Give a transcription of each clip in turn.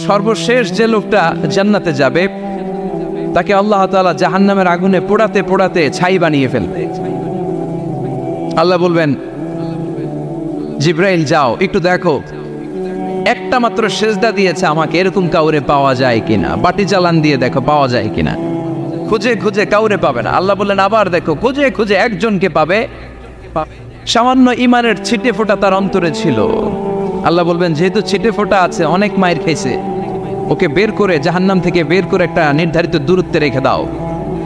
সর্বশেষ যে লোকটা জান্নাতে যাবে তাকে আল্লাহ তাআলা জাহান্নামের আগুনে পোড়াতে পোড়াতে ছাই বানিয়ে ফেলবে। আল্লাহ বলবেন, জিব্রাইল যাও একটু দেখো, একটা মাত্র সেজদা দিয়েছে আমাকে, এরকম কাউরে পাওয়া যায় কিনা, বাটি চালান দিয়ে দেখো পাওয়া যায় কিনা। খুঁজে খুঁজে কাউরে পাবে না। আল্লাহ বললেন আবার দেখো, খুঁজে খুঁজে একজনকে পাবে, সামান্য ইমানের ছিটে ফোঁটা তার অন্তরে ছিল। আল্লাহ বলবেন যেহেতু ছিটে ফোঁটা আছে, অনেক মায়ের খাইছে, ওকে বের করে জাহান্নাম থেকে বের করে একটা নির্ধারিত দূরত্বে রেখে দাও।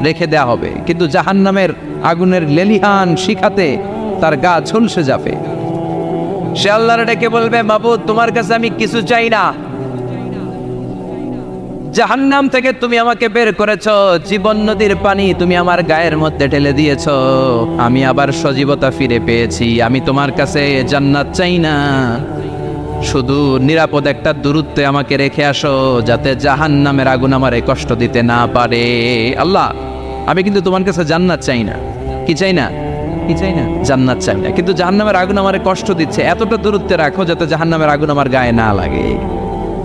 রেখে দেয়া হবে, কিন্তু জাহান্নামের আগুনের লেলিহান শিখাতে তার গা ঝলসে যাবে। সে আল্লাহর ডেকে বলবে, মাবুদ তোমার কাছে আমি কিছু চাই না, জাহান্নাম থেকে তুমি আমাকে বের করেছো, জীবন নদীর পানি তুমি আমার গায়ের মধ্যে ঢেলে দিয়েছো, আমি আবার সজীবতা ফিরে পেয়েছি, আমি তোমার কাছে জান্নাত চাই না, শুধু নিরাপদ একটা দূরত্বে আমাকে রেখে আসো, যাতে জাহান্নামের আগুন আমারে কষ্ট দিতে না পারে। আল্লাহ আমি কিন্তু তোমার কাছে জান্নাত চাই না। কি চাই না? কি চাই না? জান্নাত চাই না, কিন্তু জাহান্নামের আগুন আমারে কষ্ট দিচ্ছে, এতটা দূরত্বে রাখো যাতে জাহান্নামের আগুন আমার গায়ে না লাগে।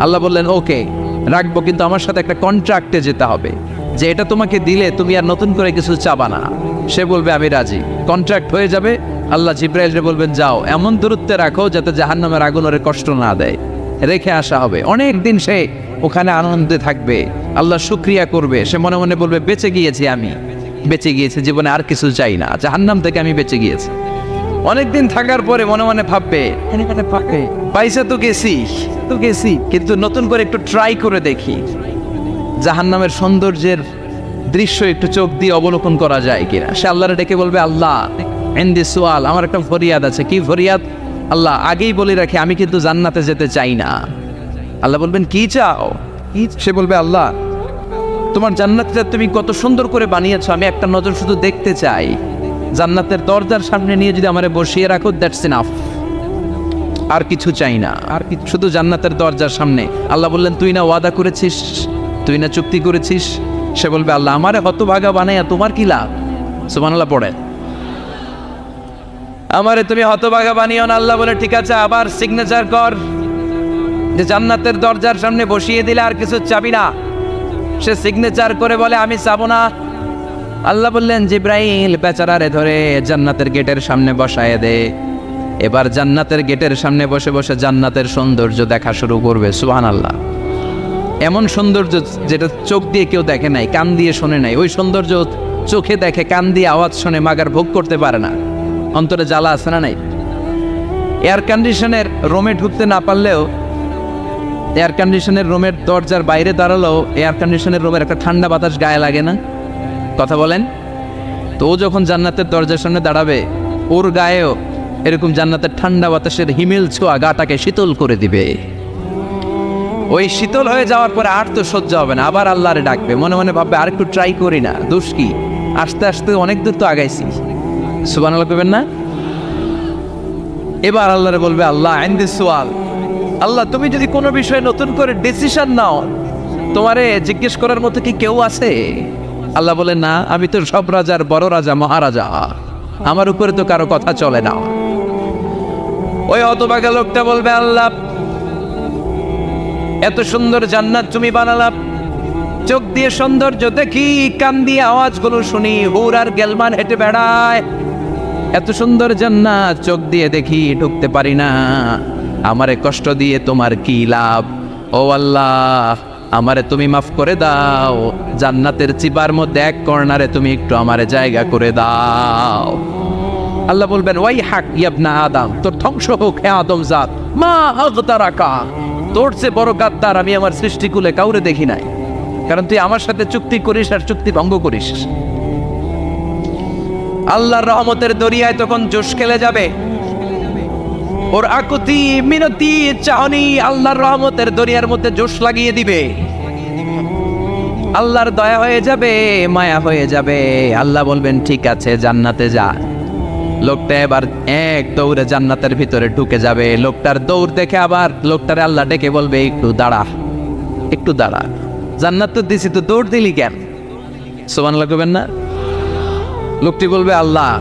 আল্লাহ বললেন ওকে রাখবো, কিন্তু আমার সাথে একটা কন্ট্রাক্টে যেতে হবে, যে এটা তোমাকে দিলে তুমি আর নতুন করে কিছু চাবা না। সে বলবে আমি রাজি, কন্ট্রাক্ট হয়ে যাবে। আল্লাহ জিব্রাইলকে বলবেন যাও এমন দূরত্বে রাখো যাতে জাহান্নামের আগুন ওরে কষ্ট না দেয়। রেখে আসা হবে, অনেক দিন সে ওখানে আনন্দে থাকবে, আল্লাহ শুকরিয়া করবে, সে মনে মনে বলবে বেঁচে গিয়েছি, আমি বেঁচে গিয়েছি, জীবনে আর কিছু চাই না, জাহান্নাম থেকে আমি বেঁচে গিয়েছি। অনেকদিন থাকার পরে মনে মনে ভাববে পাইসা তো গেছি, কিন্তু নতুন করে একটু ট্রাই করে দেখি, জাহান্নামের সৌন্দর্যের দৃশ্য একটু চোখ দিয়ে অবলোকন করা যায় কিনা। সে আল্লাহরে ডেকে বলবে, আল্লাহ ইনদি সুআল, আমার একটা ফরিয়াদ আছে। কি ফরিয়াদ? আল্লাহ আগেই বলে রাখি আমি কিন্তু জান্নাতে যেতে চাই না। আল্লাহ বলবেন কি চাও? সে বলবে আল্লাহ তোমার জান্নাতটা তুমি কত সুন্দর করে বানিয়েছো, আমি একটা নজর শুধু দেখতে চাই, জান্নাতের দরজার সামনে নিয়ে যদি আমারে বসিয়ে রাখো, দ্যাটস ইনাফ, আর কিছু চাই না, আর শুধু জান্নাতের দরজার সামনে। আল্লাহ বললেন তুই না ওয়াদা করেছিস, তুই না চুক্তি করেছিস। সে বলবে আল্লাহ আমারে হতভাগা বানাইয়া তোমার কি লাভ? সুবহানাল্লাহ পড়ে, আমারে তুমি হতভাগা বানিও না। আল্লাহ বলে ঠিক আছে, আবার সিগনেচার কর যে জান্নাতের দরজার সামনে বসিয়ে দিলে আর কিছু চাবি না। সে সিগনেচার করে বলে আমি চাবো না। আল্লাহ বললেন জিব্রাইল বেচারারে ধরে জান্নাতের গেটের সামনে বসায় দে। এবার জান্নাতের গেটের সামনে বসে বসে জান্নাতের সৌন্দর্য দেখা শুরু করবে। সুবহানাল্লাহ, এমন সৌন্দর্য যেটা চোখ দিয়ে কেউ দেখে নাই, কান দিয়ে শোনে নাই, ওই সৌন্দর্য চোখে দেখে, কান দিয়ে আওয়াজ শোনে, মাগার ভোগ করতে পারে না। অন্তরে জ্বালা আছে না নাই? এয়ার কন্ডিশনের রুমে ঢুকতে না পারলেও, এয়ার কন্ডিশনের রুমের দরজার বাইরে দাঁড়ালেও এয়ার কন্ডিশনের রুমের একটা ঠান্ডা বাতাস গায়ে লাগে না? কথা বলেন তো। ও যখন জান্নাতের দরজার সামনে দাঁড়াবে, ওর গায়েও এরকম জান্নাতের ঠান্ডা বাতাসের হিমেল ছোঁয়া গাটাকে শীতল করে দিবে। ওই শীতল হয়ে যাওয়ার পরে আর তো সহ্য হবে না, আবার আল্লাহরে ডাকবে, মনে মনে ভাববে আর একটু ট্রাই করি না, দোষ কি, আস্তে আস্তে অনেক দূর তো আগাইছি। সুবহানাল্লাহ কইবেন না? এবার আল্লাহরে বলবে আল্লাহ ইনদি সুআল, আল্লাহ তুমি যদি কোনো বিষয়ে নতুন করে ডিসিশন নাও, তোমারে জিজ্ঞেস করার মতো কি কেউ আছে? আল্লাহ বলে না, আমি তো সব রাজার বড় রাজা, মহারাজা, আমার উপরে তো কারো কথা চলে না। ওই হতভাগা লোকটা বলবে আল্লাহ এত সুন্দর জান্নাত তুমি বানালাম, চোখ দিয়ে সৌন্দর্য দেখি, কান দিয়ে আওয়াজগুলো শুনি, হুর আর গেলমান হেঁটে বেড়ায়, এত সুন্দর জান্নাত চোখ দিয়ে দেখি, ঢুকতে পারি না, আমারে কষ্ট দিয়ে তোমার কি লাভ? ও আল্লাহ আমারে তুমি মাফ করে দাও, জান্নাতের চিবার মধ্যে এক কর্নারে তুমি একটু আমারে জায়গা করে দাও। আল্লাহ বলবেন ওয়াই হাক ইবনা আদম, তোর ধ্বংস হোক হে আদম জাত, মা আগতারাকা, তোর চেয়ে বড় গাদ্দার আমি আমার সৃষ্টিকুলে কাউরে দেখি নাই, কারণ তুই আমার সাথে চুক্তি করিস আর চুক্তি ভঙ্গ করিস। আল্লাহর রহমতের দরিয়ায় তখন জোশ খেলে যাবে, ওর আকুতি মিনতি চাহনি আল্লাহর রহমতের দরিয়ার মধ্যে জোশ লাগিয়ে দিবে। আল্লাহর দয়া হয়ে যাবে, মায়া হয়ে যাবে। আল্লাহ বলবেন ঠিক আছে জান্নাতে যা। লোকটা এবার এক দৌড়ে জান্নাতের ভিতরে ঢুকে যাবে। লোকটার দৌড় দেখে আবার লোকটারে আল্লাহ ডেকে বলবে একটু দাঁড়া, একটু দাঁড়া, জান্নাত তো দিছি, তো দৌড় দিলি কেন? সুবহানাল্লাহ কইবেন না? লোকটি বলবে আল্লাহ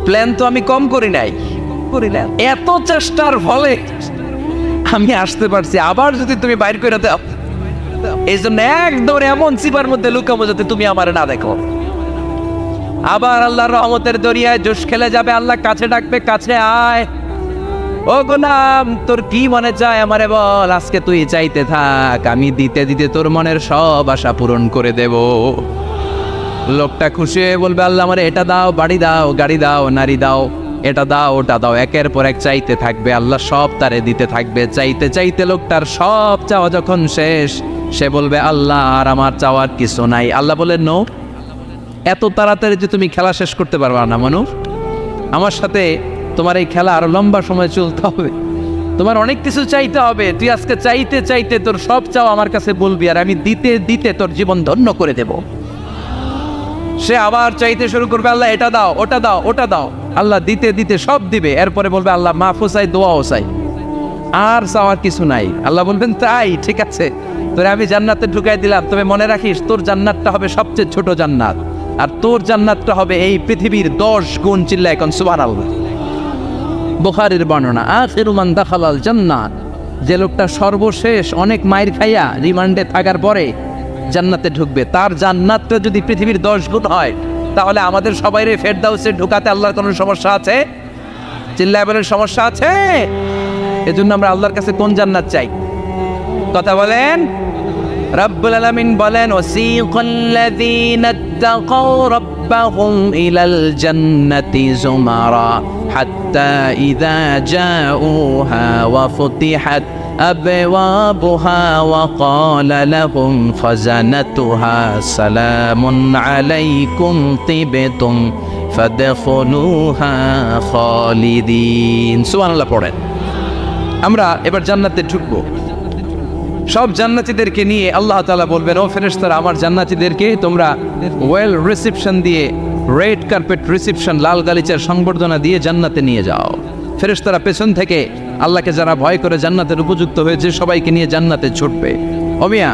প্ল্যান তো আমি কম করি নাই, এত চেষ্টার ফলে আমি আসতে পারছি, আবার যদি তুমি বাইর করে দাও, এই জন্য একদম এমন চিপার মধ্যে লুকাবো যাতে তুমি আমার না দেখো। আবার আল্লাহর রহমতের দরিয়ায় জোশ খেলে যাবে, আল্লাহ কাছে ডাকবে, কাছে আয়, ও গোলাম তোর কি মনে চায় আমারে বল, আজকে তুই চাইতে থাক, আমি দিতে দিতে তোর মনের সব আশা পূরণ করে দেব। লোকটা খুশি হয়ে বলবে, আল্লাহ আমারে এটা দাও, বাড়ি দাও, গাড়ি দাও, নারী দাও, এটা দাও, ওটা দাও, একের পর এক চাইতে থাকবে, আল্লাহ সব তারে দিতে থাকবে। চাইতে চাইতে লোকটার সব চাওয়া যখন শেষ, সে বলবে আল্লাহ আর আমার চাওয়ার কিছু নাই। আল্লাহ বলেন, নো, এত তাড়াতাড়ি যে তুমি খেলা শেষ করতে পারবা না মানুষ, আমার সাথে তোমার এই খেলা আরো লম্বা সময় চলতে হবে, তোমার অনেক কিছু চাইতে হবে। তুই আজকে চাইতে চাইতে তোর সব চাও আমার কাছে বলবি, আর আমি দিতে দিতে তোর জীবন ধন্য করে দেব। সে আবার চাইতে শুরু করবে, আল্লাহ এটা দাও, ওটা দাও, ওটা দাও, আল্লাহ দিতে দিতে সব দিবে। এরপরে বলবে আল্লাহ মাফও চাই, দোয়াও চাই, আর চাওয়ার কিছু নাই। আল্লাহ বলবেন তাই ঠিক আছে, তোরে আমি জান্নাতে ঢুকাই দিলাম, তবে মনে রাখিস তোর জান্নাতটা হবে সবচেয়ে ছোট জান্নাত, আর তোর জান্নাতটা হবে এই পৃথিবীর 10 গুণ। চিল্লা এখন সুবহানাল্লাহ। বুখারীর বর্ণনা, আখিরু মান দাখালাল জান্নাত, যে লোকটা সর্বশেষ অনেক মাইর খাইয়া রিমান্ডে থাকার পরে জান্নাতে ঢুকবে, তার জান্নাতটা যদি পৃথিবীর 10 গুণ হয়, তাহলে আমাদের সবাইরে ফেরদাউসে ঢুকাতে আল্লাহর কোনো সমস্যা আছে? চিল্লায় বলেন সমস্যা আছে? এজন্য আমরা আল্লাহর কাছে কোন জান্নাত চাই? কথা বলেন। রব্বুল আলামিন বলেন, ওয়াসিকাল্লাযীনা তাকাউ রাব্বাহুম ইলাল জান্নাতি যুমারা হাত্তা ইযা জাউহা ওয়া ফুতিহাত আবওয়াবুহা ওয়া ক্বালা লাহুম খাযানাতুহা সালামুন আলাইকুম তিবতুম ফাদখুলুহা খালিদিন। সুবহানাল্লাহ পড়েন। আমরা এবার জান্নাতে ঢুকবো। সব জান্নাতীদেরকে নিয়ে আল্লাহ তাআলা বলবেন, ও ফেরেশতারা, আমার জান্নাতীদেরকে তোমরা ওয়েল রিসেপশন দিয়ে, রেড কার্পেট রিসেপশন, লাল গালিচার সংবর্ধনা দিয়ে জান্নাতে নিয়ে যাও। ফেরেশতারা পেছন থেকে আল্লাহকে যারা ভয় করে জান্নাতের উপযুক্ত হয়েছে সবাইকে নিয়ে জান্নাতে ছুটবে। অমিয়া,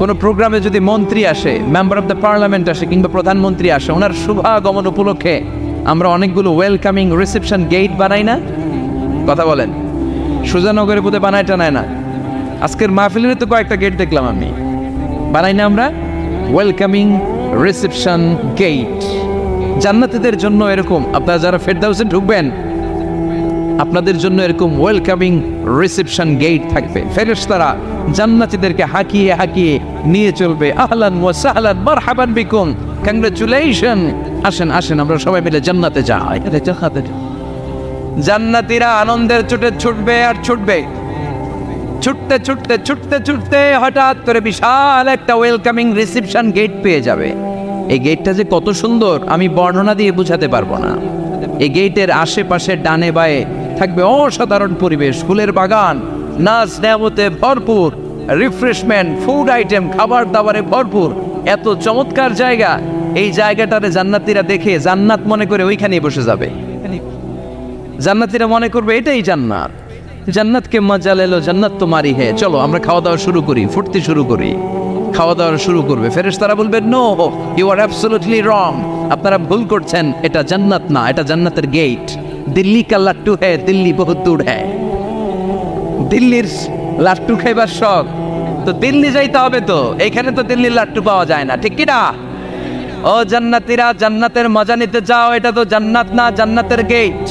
কোনো প্রোগ্রামে যদি মন্ত্রী আসে, মেম্বার অফ দ্য পার্লামেন্ট আসে, কিংবা প্রধানমন্ত্রী আসে, ওনার শুভাগমন উপলক্ষে আমরা অনেকগুলো ওয়েলকামিং রিসেপশন গেট বানাই না? কথা বলেন। সুজানগরে বোধহয় বানায় টানায় না, আজকের মাহফিলের তো কয়েকটা গেট দেখলাম আমি, বানাই না আমরা ওয়েলকামিং রিসেপশন গেট। জান্নাতীদের জন্য এরকম, আপনারা যারা ফেরদাউসে ঢুকবেন আপনাদের জন্য এরকম ওয়েলকামিং রিসেপশন গেট থাকবে। ফেরেশতারা জান্নাতীদেরকে হাঁকিয়ে হাঁকিয়ে নিয়ে চলবে, আহলান ওয়া সাহলান মারহাবান বিকুম, কংগ্রাচুলেশন, আসেন আসেন আমরা সবাই মিলে জান্নাতে যাই। জান্নাতীরা আনন্দের চোটে ছুটবে আর ছুটবে, ছুটতে ছুটতে ছুটতে ছুটতে হঠাৎ করে বিশাল একটা ওয়েলকামিং রিসেপশন গেট পেয়ে যাবে। এই গেটটা যে কত সুন্দর আমি বর্ণনা দিয়ে বোঝাতে পারবো না। এই গেটের আশেপাশে ডানে বায়ে থাকবে অসাধারণ পরিবেশ, ফুলের বাগান, নাচ নেয়ামতে ভরপুর, রিফ্রেশমেন্ট, ফুড আইটেম, খাবার দাবারে ভরপুর, এত চমৎকার জায়গা। এই জায়গাটারে জান্নাতীরা দেখে জান্নাত মনে করে ওইখানেই বসে যাবে। জান্নাতীরা মনে করবে এটাই জান্নাত, জান্নাতকে মজা লেলো, জান্নাত তোমারই হে, চলো আমরা খাওয়া দাওয়া শুরু করি, ফুটতে শুরু করি। খাওয়া দাওয়া শুরু করবে। ফেরেশতারা বলবে, no, you are absolutely wrong, আপনারা ভুল করছেন, এটা জান্নাত না, এটা জান্নাতের গেট। দিল্লি কা লাট্টু হ্যায়, দিল্লি বহুত দূর হ্যায়। দিল্লির লাট্টু খাইবার শখ তো দিল্লি যাইতে হবে, তো এখানে তো দিল্লির লাট্টু পাওয়া যায় না, ঠিক কি না? ও জান্নাতীরা, জান্নাতের মজা নিতে যাও, এটা তো জান্নাত না, জান্নাতের গেট।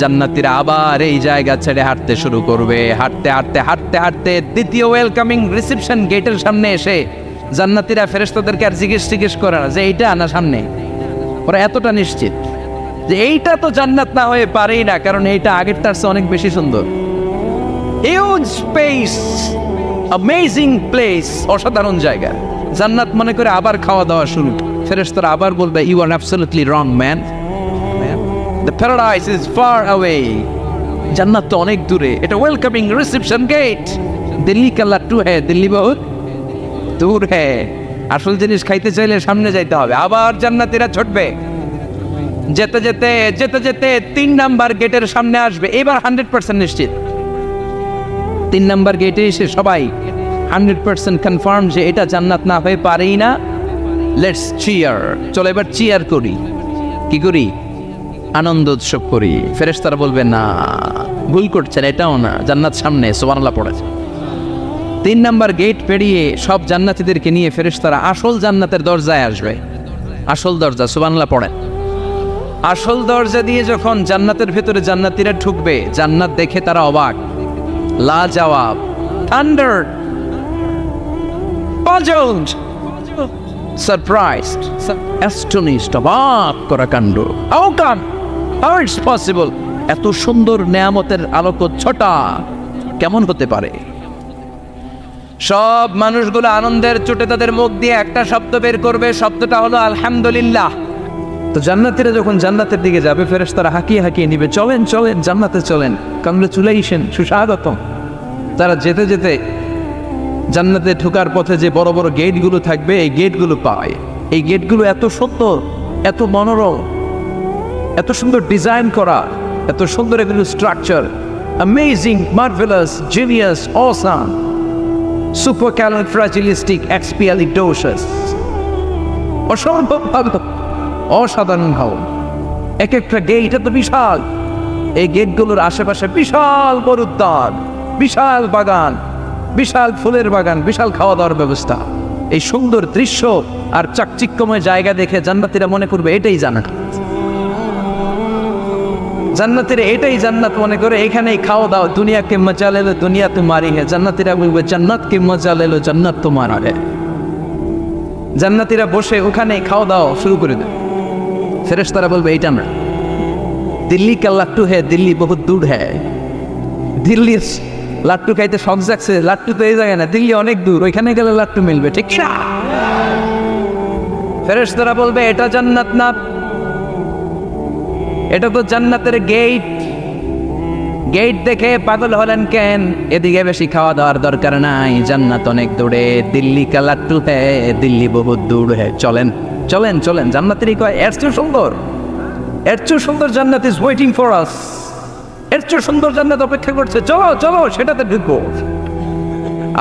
জান্নাতীরা আবার এই জায়গা ছেড়ে হাঁটতে শুরু করবে। হাঁটতে হাঁটতে হাঁটতে হাঁটতে দ্বিতীয় ওয়েলকামিং রিসেপশন গেটের সামনে এসে জান্নাতীরা ফেরেশতাদেরকে আর জিজ্ঞেস করে না যে এইটা না সামনে, ওরা এতটা নিশ্চিত যে এইটা তো জান্নাত না হয়ে পারেই না, কারণ এইটা আগেরটার চেয়ে অনেক বেশি সুন্দর। হিউজ স্পেস, অ্যামেজিং প্লেস, অসাধারণ জায়গা। জান্নাত মনে করে আবার খাওয়া দাওয়া শুরু। ফেরেশতারা আবার বলবে, you are absolutely wrong man, the paradise is far away, জান্নাত তো অনেক দূরে, এটা ওয়েলকামিং রিসেপশন গেট। দিল্লি কা লাট্টু হ্যায়, দিল্লি বহুত দূর হ্যায়। আসল জিনিস খাইতে চাইলে সামনে যাইতে হবে। আবার জান্নাতীরা ছুটবে, যেতে যেতে যেতে যেতে 3 নাম্বার গেটের সামনে আসবে। এবার 100% নিশ্চিত, 3 নাম্বার গেটে এসে সবাই 100% কনফার্ম যে এটা জান্নাত না হয়ে পারেই না। লেটস চিয়ার, চলো এবার চিয়ার করি। কি করি? আনন্দ উৎসব করি। ফেরেশতারা বলবে না, ভুল করছেন, এটাও না, জান্নাত সামনে, সুবহানাল্লাহ পড়েছে। 3 নাম্বার গেট পেরিয়ে সব জান্নাতীদেরকে নিয়ে ফেরেশতারা আসল জান্নাতের দরজায় আসবে। আসল দরজা, সুবহানাল্লাহ পড়েন। আসল দরজা দিয়ে যখন জান্নাতের ভেতরে জান্নাতীরা ঢুকবে, জান্নাত দেখে তারা অবাক, লাজবাব, থান্ডার, পাজলড, সারপ্রাইজড, অ্যাস্টনিশড, অবাক করা কাণ্ড। How come, how it's possible, এত সুন্দর নেয়ামতের আলোকচ্ছটা কেমন হতে পারে? সব মানুষগুলো আনন্দের চোটে তাদের মুখ দিয়ে একটা শব্দ বের করবে, শব্দটা হলো আলহামদুলিল্লাহ। তো জান্নাতীরা যখন জান্নাতের দিকে যাবে, ফেরেশতারা হাঁকিয়ে হাঁকিয়ে নিবে, চলেন চলেন জান্নাতে চলেন, কংগ্রেচুলেশন, সুস্বাগতম। তারা যেতে যেতে জান্নাতে ঢোকার পথে যে বড় বড় গেটগুলো থাকবে, এই গেটগুলো পায়। এই গেটগুলো এত সুন্দর, এত মনোরম, এত সুন্দর ডিজাইন করা, এত সুন্দর এগুলো structure, amazing, marvellous, genius, awesome, supercalifragilisticexpialidocious, অসম্ভব ভালো, অসাধারণ ভালো। এক একটা গেট এত বিশাল, এই গেটগুলোর আশেপাশে বিশাল বড় উদ্যান, বিশাল বাগান, বিশাল ফুলের বাগান, বিশাল খাওয়া দাওয়ার ব্যবস্থা। এই সুন্দর দৃশ্য আর চাকচিক্যময় জায়গা দেখে জান্নাতীরা মনে করবে এটাই জান্নাত। জান্নাতীরা এটাই জান্নাত মনে করে, এখানেই খাওয়া দাওয়া। দুনিয়া কে মজা লেলো দুনিয়া তোমারি হে, জান্নাতীরা বলবে জান্নাত কে মজা লেলো জান্নাত তোমারা হে। জান্নাতীরা বসে ওখানেই খাওয়া দাওয়া শুরু করে দেবে। ফেরেশতারা বলবে এইটা না, দিল্লি কা লাট্টু হে, দিল্লি বহুত দূর হ্যায়। দিল্লি লাট্টু খাইতে শখ জাগছে, লাট্টু তো এই জায়গায় না, দিল্লি অনেক দূর, ওইখানে গেলে লাট্টু মিলবে, ঠিক না? ফেরেশতারা বলবে এটা জান্নাত না, এটা তো জান্নাতের গেট। গেট দেখে পাগল হলেন কেন? এদিকে বেশি খাওয়া দাওয়ার দরকার নাই, জান্নাত অনেক দূরে। দিল্লি কা লাট্টু হে, দিল্লি বহুত দূর হে। চলেন চলেন চলেন, জান্নাতেরই কয় এর চেয়ে সুন্দর, এর চেয়ে সুন্দর জান্নাত ইজ ওয়েটিং ফর আস, এর চেয়ে সুন্দর জান্নাত অপেক্ষা করছে, চলো চলো সেটাতে ঢুকবো।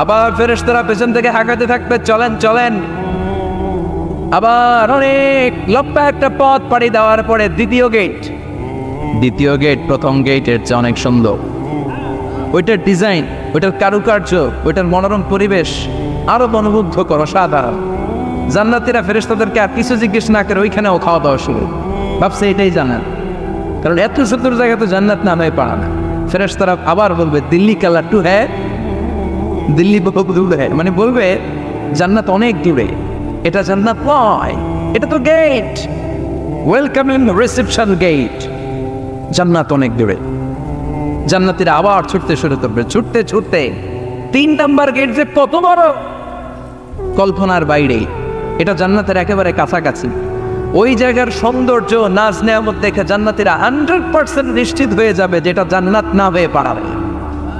আবার ফেরেশতারা পেছন থেকে হাঁকাতে থাকবে, চলেন চলেন। আবার অনেক লম্বা একটা পথ পাড়ি দেওয়ার পরে দ্বিতীয় গেট। দ্বিতীয় গেট প্রথম গেটের চেয়ে অনেক সুন্দর। ওইটার ডিজাইন, ওইটার কারুকার্য, ওইটার মনোরম পরিবেশ আরো মনোমুগ্ধকর, অসাধারণ। জান্নাতীরা ফেরেশতাদেরকে আর কিছু জিজ্ঞেস না করে ওইখানেও খাওয়া দাওয়া শুরু। ভাবছে এটাই জানেন, কারণ এত সুন্দর জায়গা তো জান্নাত না হয়ে পারে না। ফেরেশতারা আবার বলবে দিল্লি কা লাট্টু হ্যাঁ, দিল্লি বহুত দূর হ্যাঁ, মানে বলবে জান্নাত অনেক দূরে, এটা জান্নাত নয়, এটা তো গেট, ওয়েলকামিং রিসেপশন গেট, জান্নাত অনেক দূরে। জান্নাতীরা আবার ছুটতে শুরু করবে, ছুটতে ছুটতে 3 নাম্বার গেট যে কত বড়, কল্পনার বাইরে। এটা জান্নাতের একেবারে কাছাকাছি। ওই জায়গার সৌন্দর্য, নাজ নেয়ামত দেখে জান্নাতীরা 100% নিশ্চিত হয়ে যাবে যেটা জান্নাত না হয়ে পারে।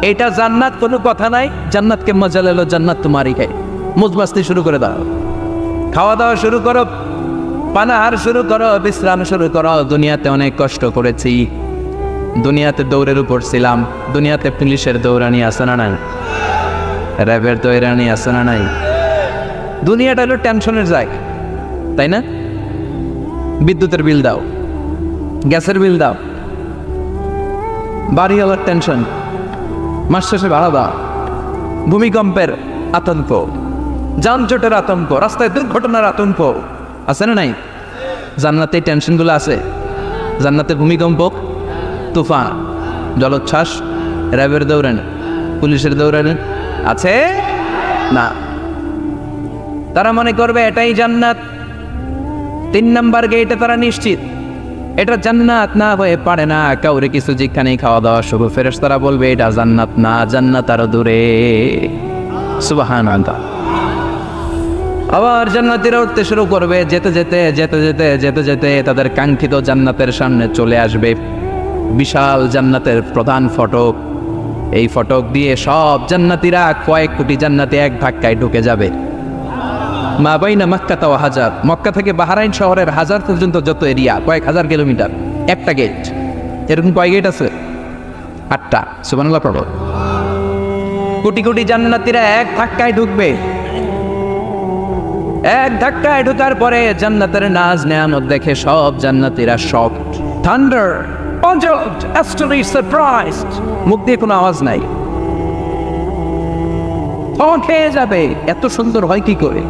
এটা জান্নাত, কোনো কথা নাই। জান্নাতকে মজা লেলো জান্নাত তোমারই হে। মুজমাস্তি শুরু করে দাও, খাওয়া দাওয়া শুরু করো, পানাহার শুরু করো, বিশ্রাম শুরু করো। দুনিয়াতে অনেক কষ্ট করেছি, দুনিয়াতে দৌড়ের উপর ছিলাম, দুনিয়াতে পুলিশের দৌড়ানি আছে না নাই, র্যাবের দৌড়ানি আছে না নাই। দুনিয়াটা হলো টেনশনের জায়গা, তাই না? বিদ্যুতের বিল দাও, গ্যাসের বিল দাও, বাড়িওয়ালার টেনশন, মাস শেষে ভাড়া দাও, ভূমিকম্পের আতঙ্ক, যানজটের আতঙ্ক, রাস্তায় দুর্ঘটনার আতঙ্ক আছে না নাই? জান্নাতে টেনশনগুলো আছে। জান্নাতে ভূমিকম্প, তুফান, জলোচ্ছ্বাস, র্যাবের দৌড়ানি, পুলিশের দৌড়ানি আছে না। তারা মনে করবে এটাই জান্নাত। 3 নাম্বার গেটে তারা নিশ্চিত এটা জান্নাত না হয়ে পারে না। কাউরে কিছু যেখানেই খাওয়া দাওয়া শুরু, ফেরেশতারা বলবে এটা জান্নাত না, জান্নাত আরো দূরে। সুবহানাল্লাহ। আবার জান্নাতীরা উঠতে শুরু করবে, যেতে যেতে যেতে যেতে যেতে যেতে তাদের কাঙ্ক্ষিত জান্নাতের সামনে চলে আসবে। বিশাল জান্নাতের প্রধান ফটক। এই ফটক দিয়ে সব জান্নাতীরা, কয়েক কোটি জান্নাতি এক ধাক্কায় ঢুকে যাবে। মা বাইনা মক্কা ওয়া হাজার, মক্কা থেকে বাহরাইন শহরের হাজার পর্যন্ত যত এরিয়া, কয়েক হাজার কিলোমিটার, একটা গেট। এরকম কয় গেট আছে? 8টা। সুবহানাল্লাহ পড়ো। কোটি কোটি জান্নাতীরা এক ধাক্কায় ঢুকবে। এক ধাক্কায় ঢোকার পরে জান্নাতের নাজ নেয়ামত দেখে সব জান্নাতীরা shocked, thunder, puzzled, astonished, surprised, মুখ দিয়ে কোনো আওয়াজ নাই, খেয়ে যাবে, এত সুন্দর হয় কি করে?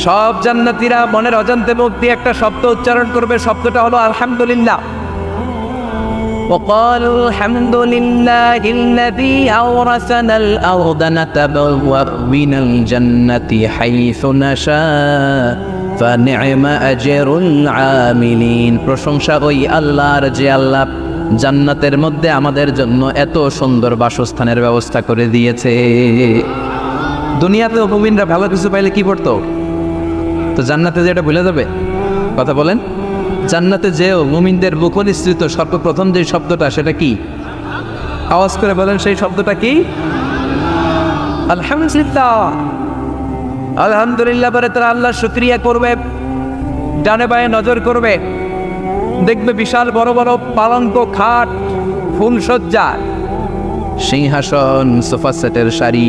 সব জান্নাতীরা মনের অজান্তে মুখ দিয়ে একটা শব্দ উচ্চারণ করবে, শব্দটা হলো আলহামদুলিল্লাহ। وقالوا الحمد لله الذي أورثنا الأرض نتبوأ من الجنة حيث نشاء فنعم أجر العاملين। প্রশংসা ওই আল্লাহর যে আল্লাহ জান্নাতের মধ্যে আমাদের জন্য এত সুন্দর বাসস্থানের ব্যবস্থা করে দিয়েছে। দুনিয়াতে মুমিনরা ভালো কিছু পাইলে কি করতো? তো জান্নাতে যে এটা ভুলে যাবে? কথা বলেন। জান্নাতে যেও মুমিনদের মুখনিসৃত সর্বপ্রথম যে শব্দটা, সেটা কি? আওয়াজ করে বলেন, সেই শব্দটা কি? আলহামদুলিল্লাহ। আলহামদুলিল্লাহ পরে তারা আল্লাহর শুকরিয়া করবে, ডানে বায়ে নজর করবে, দেখবে বিশাল বড় বড় পালঙ্ক, খাট, ফুলসজ্জা, সিংহাসন, সোফা সেটের সারি,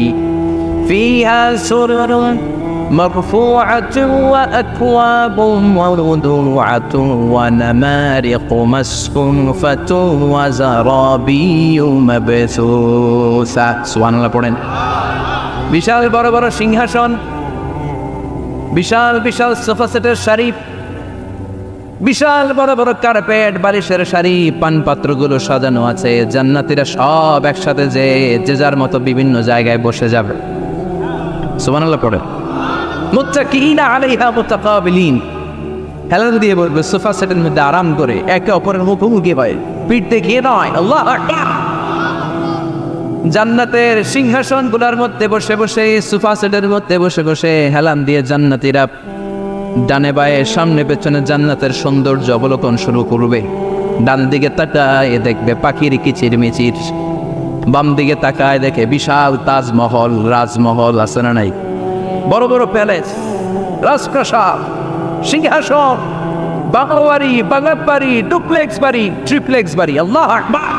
ফিহা সুরুরুন মারফুআতুন ওয়া আকওয়াবুন মাওদুআতুন ওয়া নামারিকু মাসফুফাতুন ওয়া যারাবিয়্যু মাবসুসা। সুবহানাল্লাহ পড়েন। বিশাল বড় বড় সিংহাসন, বিশাল বিশাল সোফা সেটের সারি, বিশাল বড় বড় কার্পেট, বালিশের শাড়ি, পানপাত্রগুলো সাজানো আছে। জান্নাতীরা সব একসাথে যে যার মতো বিভিন্ন জায়গায় বসে যাবে। সুবহানাল্লাহ পড়ে। মুত্তাকিইনা আলাইহা মুতাকাবিলিন, হেলান দিয়ে বলবে সোফা সেটের মধ্যে আরাম করে, একে অপরের মুখোমুখি হয়, পিঠ দেখিয়ে নয়। আল্লাহু আকবার। জান্নাতের সিংহাসনগুলোর মধ্যে বসে বসে, সোফা সেটের মধ্যে বসে বসে হেলান দিয়ে জান্নাতীরা ডানে বায়ে সামনে পেছনে জান্নাতের সৌন্দর্য অবলোকন শুরু করবে। ডান দিকে তাকায় দেখবে পাখির কিচিরমিচির, বাম দিকে তাকায় দেখে বিশাল তাজমহল, রাজমহল আছে না নাই? বড় বড় প্যালেস, রাজপ্রাসাদ, সিংহাসন, বাংলো বাড়ি, বাগান বাড়ি, ডুপ্লেক্স বাড়ি, ট্রিপ্লেক্স বাড়ি। আল্লাহু আকবার।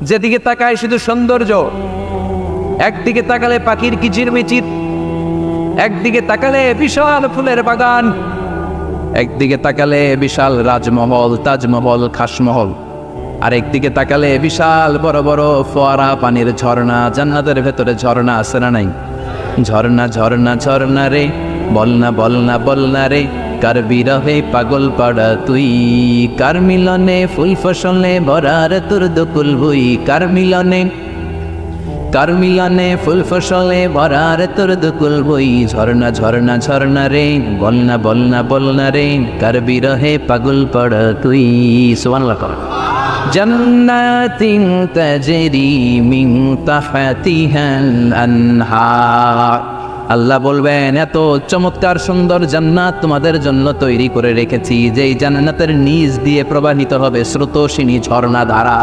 যেদিকে তাকায় শুধু সৌন্দর্য। একদিকে তাকালে পাখির কিচিরমিচির, একদিকে তাকালে বিশাল ফুলের বাগান, একদিকে তাকালে বিশাল রাজমহল, তাজমহল, খাসমহল, আর একদিকে তাকালে বিশাল বড় বড় ফোয়ারা, পানির ঝর্ণা। জান্নাতের ভেতরে ঝর্ণা আছে না নাই? ঝর্ণা ঝর্ণা ঝর্ণা রে, বলনা বলনা বলনা রে, কার বিরহে পাগল পাড়া তুই, কার মিলনে ফুল ফসলে ভরার তোর দুকুল ভুই, কার মিলনে, কার মিলনে ফুল ফসলে ভরার তোর দুকুল বই। ঝর্ণা ঝর্ণা ঝর্ণা রে, বলনা বলনা বলনা রে, কার বিরহে পাগল পড়া তুই। সুবহানাল্লাহ। জান্নাতিন তাজরি মিন তাহতিহাল আনহার। আল্লাহ বলবেন, এত চমৎকার সুন্দর জান্নাত তোমাদের জন্য তৈরি করে রেখেছি, যেই জান্নাতের নিচ দিয়ে প্রবাহিত হবে স্রোতস্বিনী ঝর্ণা ধারা।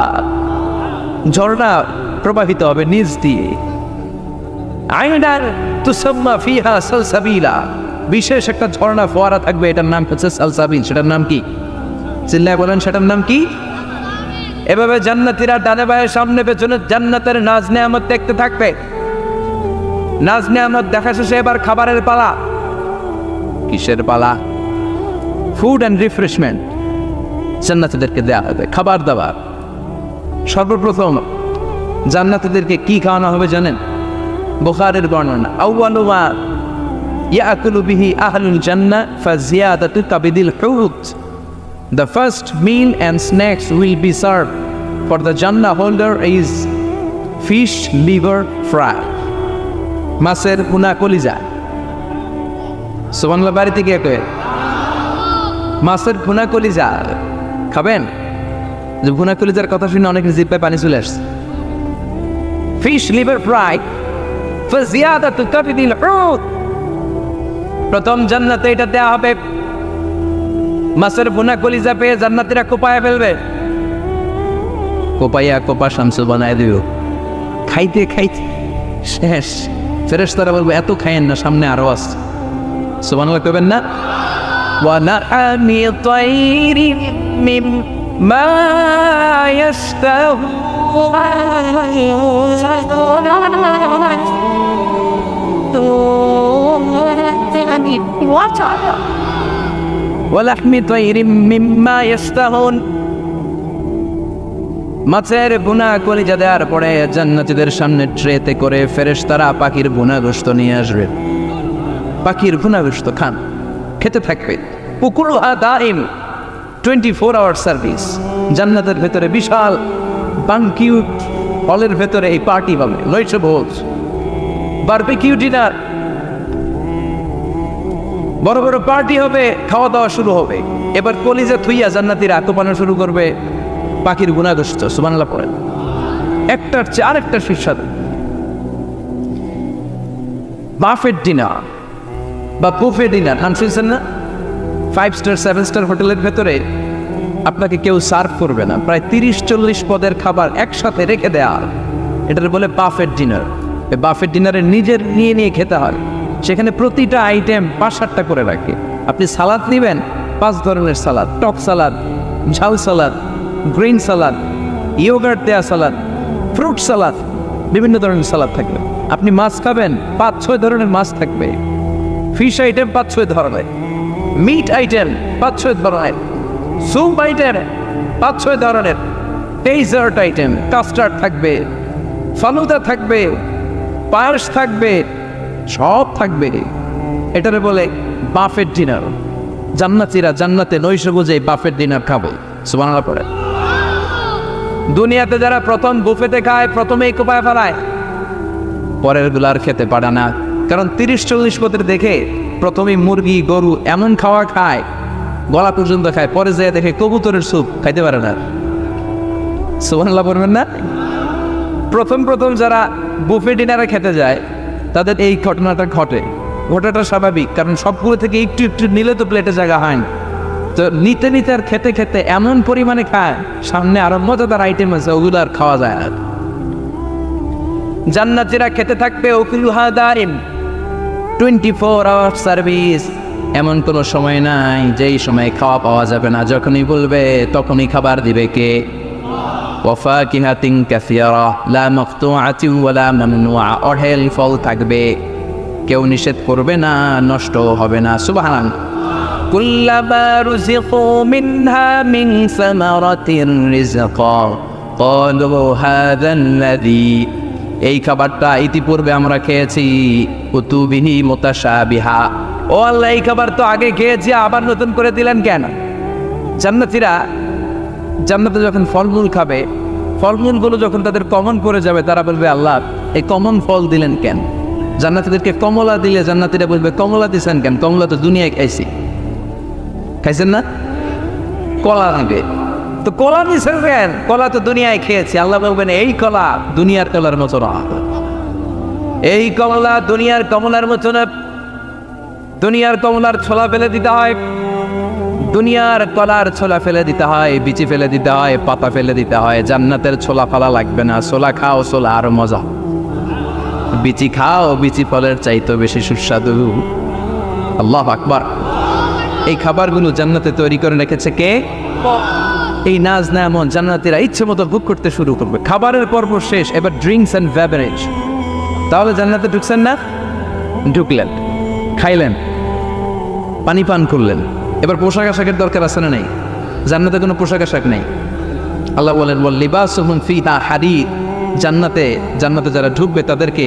ঝর্ণা প্রবাহিত হবে নিচ দিয়ে। আইনার তুসাম্মা ফিহা সালসাবিলা, বিশেষ একটা ঝর্ণা ফোয়ারা থাকবে, এটার নাম হচ্ছে সালসাবিল। সেটার নাম কি? চিল্লায় বলেন, সেটার নাম কি? এভাবে জান্নাতীরা ডানে বায়ে সামনে পেছনে জান্নাতের নাজ নেয়ামত দেখতে থাকবে। নাজ নেয়ামত দেখা শেষে এবার খাবারের পালা। কিসের পালা? ফুড অ্যান্ড রিফ্রেশমেন্ট জান্নাতীদেরকে দেওয়া হবে, খাবার দাবার। সর্বপ্রথম জান্নাতীদেরকে কি খাওয়ানো হবে জানেন? বুখারীর বর্ণনা, আউয়ালু মা ইয়াকুলু বিহি আহলুল জান্নাহ ফাজিয়াদাতু কাবিদিল হুত। The first meal and snacks will be served for the Jannah holder is fish liver fry, মাছের ভুনা কলিজা। সুবহানাল্লাহ। বাড়িতে গিয়ে কয়ে মাছের ভুনা কলিজা খাবেন? যে ভুনা কলিজার কথা শুনে অনেকের জিহ্বায় পানি চলে আসছে। ফিশ লিভার ফ্রাই ফাজিয়াদাতু কাবিদিল হুত, প্রথম জান্নাতে এটা দেয়া হবে। মাছের ভুনা কলিজা পেয়ে জান্নাতীরা কোপায় ফেলবে, কোপাইয়া কোপা শামসু বানায় দিও। খাইতে খাইতে শেষ। ফেরেশতারা বলবে, এত খাইয়েন না, সামনে আরো আছে। সুবহানাল্লাহ কইবেন না? ওয়া নাআমি তাইরিন মিম্মা ইয়াশতাহু, ওয়া লাহমি তায়রিম মিম্মা ইশতাহুন। মাছের ভুনা কলিজা দেওয়ার পরে জান্নাতীদের সামনে ট্রেতে করে ফেরেশতারা পাখির ভুনা গোশত নিয়ে আসবে। পাখির ভুনা গোশত খান, খেতে থাকবে। উকুলুহা দাইম, 24 আওয়ার সার্ভিস। জান্নাতের ভেতরে বিশাল বানকিউট হলের ভেতরে এই পার্টি হবে, নয়শো ভোজ, বারবিকিউ ডিনার, বড় বড় পার্টি হবে, খাওয়া দাওয়া শুরু হবে। এবার কলিজা থুইয়া জান্নাতীরা আকোপানো শুরু করবে পাখির গুনাহ গোশত। সুবহানাল্লাহ পড়েন। একটার চেয়ে আরেকটা সুস্বাদু। বাফেট ডিনার বা বুফে ডিনার নাম শুনছেন না? 5 স্টার 7 স্টার হোটেলের ভেতরে আপনাকে কেউ সার্ভ করবে না, প্রায় 30-40 পদের খাবার একসাথে রেখে দেয়া, এটার বলে বাফেট ডিনার। এই বাফেট ডিনারে নিজের নিয়ে নিয়ে খেতে হয়। সেখানে প্রতিটা আইটেম 5-7টা করে রাখে। আপনি সালাদ নেবেন, 5 ধরনের সালাদ, টক সালাদ, ঝাল সালাদ, গ্রিন সালাদ, ইয়োগার্ট দেয়া সালাদ, ফ্রুট সালাদ, বিভিন্ন ধরনের সালাদ থাকবে। আপনি মাছ খাবেন, 5-6 ধরনের মাছ থাকবে। ফিশ আইটেম 5-6 ধরনের, মিট আইটেম 5-6 ধরনের, স্যুপ আইটেম 5-6 ধরনের, ডেজার্ট আইটেম, কাস্টার্ড থাকবে, ফালুদা থাকবে, পায়েস থাকবে, সব থাকবে। এটারে বলে বাফেট ডিনার। জান্নাতীরা জান্নাতে নৈশ বুঝে বাফেট ডিনার খাবে। সুবহানাল্লাহ পড়ে। দুনিয়াতে যারা প্রথম বুফেতে খায় প্রথমেই কোপায় ফেলায়, পরের গুলার খেতে পারে না। কারণ 30-40 পদের দেখে প্রথমেই মুরগি গরু এমন খাওয়া খায়, গলা পর্যন্ত খায়, পরে যেয়ে দেখে কবুতরের স্যুপ খাইতে পারে না। সুবহানাল্লাহ পড়বেন না? প্রথম যারা বুফে ডিনারে খেতে যায় তাদের এই ঘটনাটা ঘটে। ঘটাটা স্বাভাবিক, কারণ সবগুলো থেকে একটু একটু নিলে তো প্লেটে জায়গা হয় না। তো নিতে নিতে আর খেতে খেতে এমন পরিমাণে খায়, সামনে আরো মজাদার আইটেম আছে, ওগুলো আর খাওয়া যায় না। জান্নাতীরা খেতে থাকবে উকুলুহা দাইম, 24 আওয়ার সার্ভিস। এমন কোনো সময় নাই যেই সময় খাওয়া পাওয়া যাবে না। যখনই বলবে তখনই খাবার দিবে কে? ওয়াফাকিহাতিন কাসীরা লা মাকতুআতিন ওয়ালা মামনুআ। অঢেল ফল থাকবে, কেউ নিষেধ করবে না, নষ্ট হবে না। সুবহানাল্লাহ। কুল্লামা রুযিকু মিনহা মিন সামারাতির রিজকা ক্বালু হাযাল্লাযী। এই খাবারটা ইতিপূর্বে আমরা খেয়েছি, কুতুবিহি মুতাশাবিহা। ও আল্লাহ, এই খাবার তো আগে খেয়েছি, আবার নতুন করে দিলেন কেন? জান্নাতীরা জান্নাতে যখন ফলমূল খাবে, ফলমূলগুলো যখন তাদের কমন পড়ে যাবে, তারা বলবে আল্লাহ এই কমন ফল দিলেন কেন? জান্নাতীদেরকে কমলা দিলে জান্নাতীরা বলবে কমলা দিছেন কেন? কমলা তো দুনিয়ায় খাইছি। খাইছেন না? কলা নেবে তো কলা দিছেন কেন? কলা তো দুনিয়ায় খেয়েছি। আল্লাহ বলবেন এই কলা দুনিয়ার কলার মতো না, এই কমলা দুনিয়ার কমলার মতো না। দুনিয়ার কমলার ছোলা ফেলে দিতে হয়, দুনিয়ার কলার ছোলা ফেলে দিতে হয়, বিচি ফেলে দিতে হয়, পাতা ফেলে দিতে হয়। জান্নাতের ছোলা ফালা লাগবে না। ছোলা খাও, ছোলা আরো মজা। বিচি খাও, বিচি ফলের চাইতে বেশি সুস্বাদু। আল্লাহু আকবার। এই খাবারগুলো জান্নাতে তৈরি করে রেখেছে কে? এই নাজ নেয়ামত জান্নাতীরা ইচ্ছে মতো ভোগ করতে শুরু করবে। খাবারের পর্ব শেষ, এবার ড্রিঙ্কস এন্ড বেভারেজ। তাহলে জান্নাতে ঢুকছেন না? ঢুকলেন, খাইলেন, পানি পান করলেন। এবার পোশাক আশাকের দরকার আছে না নেই? জান্নাতে কোনো পোশাক আশাক নেই। আল্লাহ বলেন লিবাসুহুম ফিহা হারির। জান্নাতে যারা ঢুকবে তাদেরকে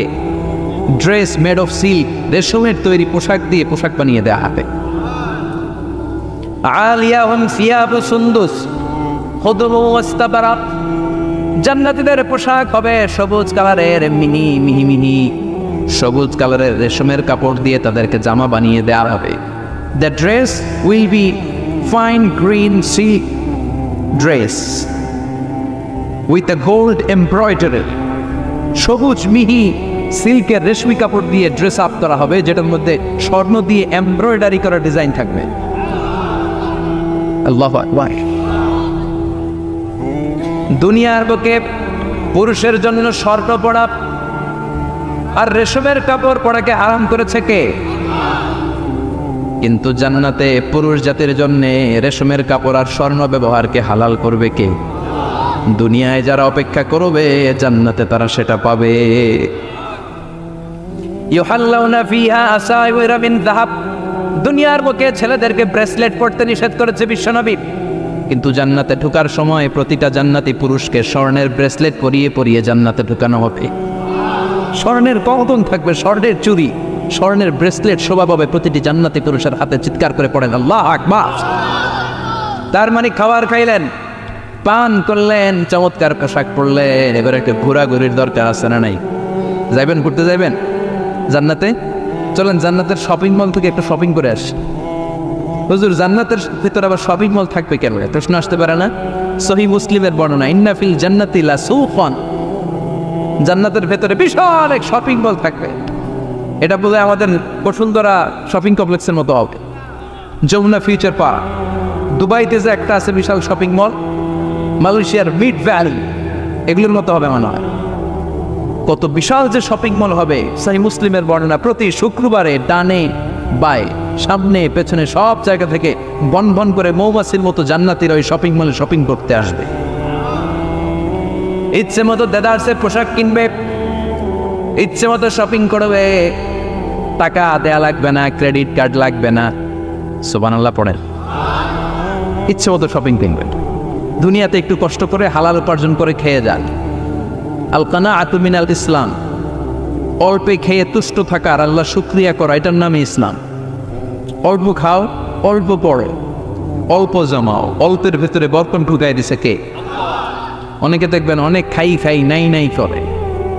ড্রেস মেড অফ সিল্ক, রেশমের তৈরি পোশাক দিয়ে পোশাক বানিয়ে দেওয়া হবে। আলিয়াহুম সিয়াবু সুন্দুস খুদরু ওয়াস্তাবরাক। জান্নাতীদের পোশাক হবে সবুজ কালারের, মিহি সবুজ কালারের রেশমের কাপড় দিয়ে তাদেরকে জামা বানিয়ে দেওয়া হবে। The dress will be fine green silk dress with a gold embroidery. সবুজ মিহি সিল্কের রেশমি কাপড় দিয়ে ড্রেস আপ করা হবে, যেটার মধ্যে স্বর্ণ দিয়ে এমব্রয়ডারি করা ডিজাইন থাকবে। আল্লাহু আকবার। দুনিয়ার বুকে পুরুষের জন্য স্বর্ণ পরা আর রেশমের কাপড় পরাকে হারাম করেছে কে? কিন্তু জান্নাতে পুরুষ জাতির জন্য রেশমের কাপড় আর স্বর্ণ ব্যবহারকে হালাল করবে কে? দুনিয়ায় যারা অপেক্ষা করবে, জান্নাতে তারা সেটা পাবে। ইউহাল্লাউনা ফিহা আসাইওয়ারা মিন যাহাব। দুনিয়ার বুকে ছেলেদেরকে ব্রেসলেট পরতে নিষেধ করেছে বিশ্বনবী, কিন্তু জান্নাতে ঢোকার সময় প্রতিটা জান্নাতি পুরুষকে স্বর্ণের ব্রেসলেট পরিয়ে পরিয়ে জান্নাতে ঢোকানো হবে। স্বর্ণের কঙ্কন থাকবে, স্বর্ণের চুড়ি, স্বর্ণের ব্রেসলেট শোভা পাবে প্রতিটি জান্নাতি পুরুষের হাতে। চিৎকার করে পড়েন আল্লাহু আকবার। তার মানে খাবার খাইলেন, পান করলেন, চমৎকার পোশাক পরলেন, এবার একটা ঘোরাঘুরির দরকার আছে না নাই? যাইবেন, ঘুরতে যাইবেন জান্নাতে? চলেন জান্নাতের শপিং মল থেকে একটা শপিং করে আসি। হুজুর জান্নাতের ভিতরে আবার শপিং মল থাকবে কেন? প্রশ্ন আসতে পারে না? সহিহ মুসলিমের বর্ণনা, ইন্না ফিল জান্নাতি লাসুকান, জান্নাতের ভেতরে বিশাল এক শপিং মল থাকবে। এটা বলে আমাদের বসুন্ধরা শপিং কমপ্লেক্সের মতো হবে, যমুনা ফিউচার পার্ক। দুবাইতে যে একটা আছে বিশাল শপিং মল, মালয়েশিয়ার মিড ভ্যালি, এগুলোর মতো হবে মনে হয়। কত বিশাল যে শপিং মল হবে। সহিহ মুসলিমের বর্ণনা, প্রতি শুক্রবারে ডানে বাই সামনে পেছনে সব জায়গা থেকে বন বন করে মৌমাছির মতো জান্নাতীরা ওই শপিং মলে শপিং করতে আসবে। ইচ্ছে মতো দেদারসে পোশাক কিনবে, ইচ্ছে মতো শপিং করবে, টাকা দেয়া লাগবে না, ক্রেডিট কার্ড লাগবে না। সুবহানাল্লাহ পড়েন। ইচ্ছে মতো শপিং কিনবে। দুনিয়াতে একটু কষ্ট করে হালাল উপার্জন করে খেয়ে যান। আল কানাআতু মিনাল ইসলাম, অল্পে খেয়ে তুষ্ট থাকা আর আল্লাহ শুকরিয়া করা, এটার নামে ইসলাম। অল্প খাও, অল্প পড়ো, অল্প জমাও, অল্পের ভেতরে বরকত ঢুকাই দিছে কে? অনেকে দেখবেন অনেক খাই খাই নাই নাই করে,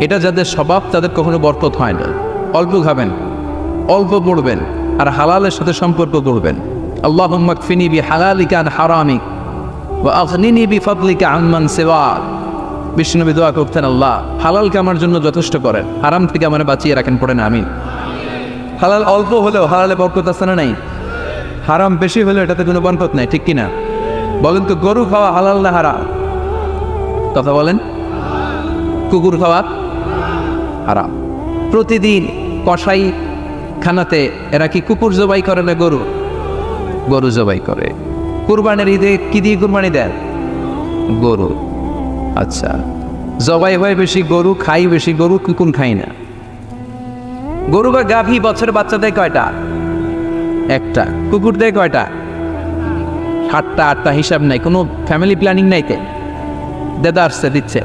এটা যাদের স্বভাব তাদের কখনো বরকত হয় না। অল্প খাবেন, অল্প পড়বেন, আর হালালের সাথে সম্পর্ক করবেন। আল্লাহুম্মা কফিনি বিহালালিকা আন হারামিক ওয়া আগনিনি বিফাদলিকা আম্মান সিওয়াক। বিশ্বনবী দোয়া করতেন, আল্লাহ হালালকে আমার জন্য যথেষ্ট করেন, হারাম থেকে আমার বাঁচিয়ে রাখেন। পড়েন আমিন। হালাল অল্প হলেও হালালে বরকত আছে না নাই? হারাম বেশি হলেও এটাতে কোনো বরকত নাই, ঠিক কিনা? বলেন তো, গরু খাওয়া হালাল না হারাম? কথা বলেন। কুকুর খাওয়া হারাম। প্রতিদিন কসাই খানাতে এরা কি কুকুর জবাই করে না গরু? গরু জবাই করে। কুরবানির ঈদে কি দিয়ে কুরবানি দেন? গরু। আচ্ছা, জবাই হয় বেশি গরু, খাই বেশি গরু, কুকুর খাই না। গরু বা গাভী বছরে বাচ্চা দেয় কয়টা? একটা। কুকুর দেয় কয়টা? 7টা 8টা, হিসাব নাই, কোনো ফ্যামিলি প্ল্যানিং নাই। কে দেদা আসছে দিচ্ছে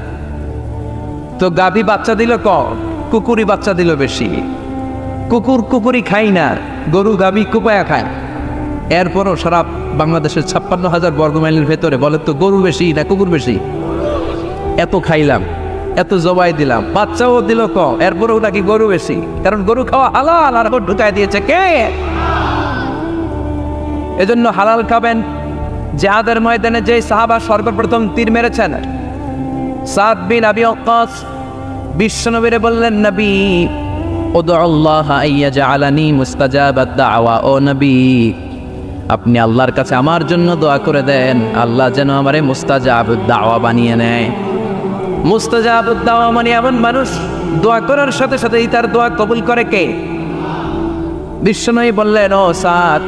তো? গাভী বাচ্চা দিল কম, কুকুরই বাচ্চা দিল বেশি। কুকুরই খাই না, গরু গাভী কুপায়া খায়। এরপরও সারা বাংলাদেশের 56,000 বর্গমাইলের ভেতরে বলে তো গরু বেশি না কুকুর বেশি? এত খাইলাম, এত জবাই দিলাম, বাচ্চাও দিল কম, এরপরেও নাকি গরু বেশি। কারণ গরু খাওয়া হালাল, আর ঢুকাই দিয়েছে কে? এজন্য হালাল খাবেন। জিহাদের ময়দানে যে সাহাবা সর্বপ্রথম তীর মেরেছেন, সাদ বিন আবি ওয়াক্কাস, বিশ্বনবীরে বললেন, নবী উদউল্লাহ আইয়াজআলানি মুস্তাজাবাদ দাওয়া। ও নবী, আপনি আল্লাহর কাছে আমার জন্য দোয়া করে দেন, আল্লাহ যেন আমারে মুস্তাজাবুদ দাওয়া বানিয়ে নেয়। মুস্তাজাবুদ দাওয়া মানে এমন মানুষ দোয়া করার সাথে সাথেই তার দোয়া কবুল করে কে? বিশ্বনবী বললেন, ও সাদ,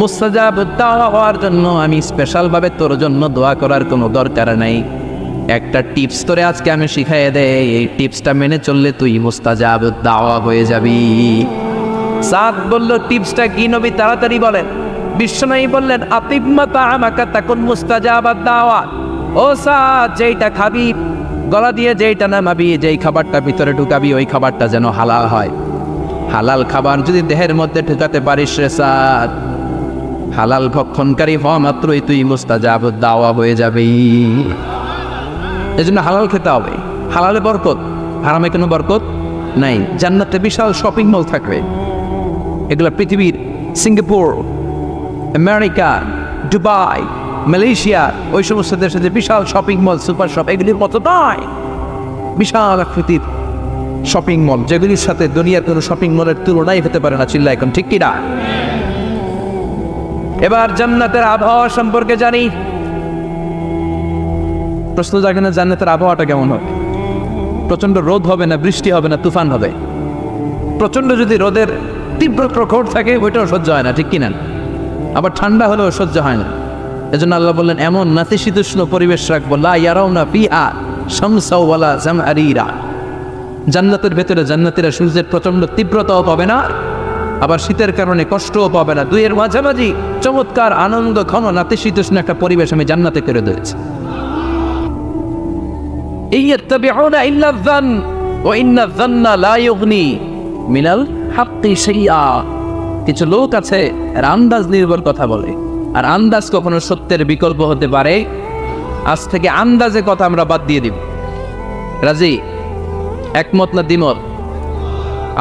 মুস্তাজাবুদ দাওয়া হওয়ার জন্য আমি স্পেশাল ভাবে তোর জন্য দোয়া করার কোনো দরকার নাই। একটা টিপস তোরে আজকে আমি শিখাইয়ে দেই, এই টিপসটা মেনে চললে তুই মুস্তাজাবুদ দাওয়া হয়ে যাবি। সাদ বলল, টিপসটা কি নবী? তাড়াতাড়ি বলেন। বিশ্বনবী বললেন, আতিম্মা তাআমাকা তাকুন মুস্তাজাবাদ দাওয়া। ও সাদ, যেইটা খাবি, গলা দিয়ে যেইটা নামাবি, যেই খাবারটা ভিতরে ঢুকাবি, ওই খাবারটা যেন হালাল হয়। হালাল খাবার যদি দেহের মধ্যে ঢুকাতে পারিস রে সাদ, হালাল ভক্ষণকারী হওয়া মাত্রই তুই মুস্তাজাবুদ দাওয়া হয়ে যাবি। এজন্য হালাল খেতে হবে। হালালে বরকত, হারামে কোনো বরকত নাই। জান্নাতে বিশাল শপিং মল থাকবে। এগুলো পৃথিবীর সিঙ্গাপুর, আমেরিকা, দুবাই, মালয়েশিয়া, ওই সমস্ত দেশে যে বিশাল শপিং মল, সুপার শপ, এগুলির মতো নয়। বিশাল আকৃতির শপিং মল, যেগুলির সাথে দুনিয়ার কোনো শপিং মলের তুলনাই হতে পারে না। চিল্লা এখন ঠিক কিনা? এবার জান্নাতের আবহাওয়া সম্পর্কে জানি। প্রশ্ন জাগে না, জান্নাতের আবহাওয়াটা কেমন হবে? প্রচন্ড রোদ হবে না বৃষ্টি হবে না তুফান হবে? প্রচন্ড যদি রোদের তীব্র প্রখর থাকে ওইটাও সহ্য হয় না, ঠিক কিনা? আবার ঠান্ডা হলেও সহ্য হয় না। এজন্য আল্লাহ বললেন, এমন নাতিশীতোষ্ণ পরিবেশ রাখবো, লা ইয়ারাউনা ফিহা শামসা ওয়ালা জামহারিরা। জান্নাতের ভেতরে জান্নাতীরা সূর্যের প্রচন্ড তীব্রতাও পাবে না, আবার শীতের কারণে কষ্টও পাবে না। দুইয়ের মাঝামাঝি চমৎকার আনন্দ ঘন নাতিশীতোষ্ণ একটা পরিবেশ আমি জান্নাতে করে দিয়েছি। ইয়াত্তাবিউনা ইল্লা যান ওয়া ইন্না যান্না লা ইউগনি মিনাল হাক্কি শাইআ। কিছু লোক আছে এরা আন্দাজ নির্ভর কথা বলে, আর আন্দাজ কখনো সত্যের বিকল্প হতে পারে। আজ থেকে আন্দাজে কথা আমরা বাদ দিয়ে দিব। রাজি? একমত না দ্বিমত?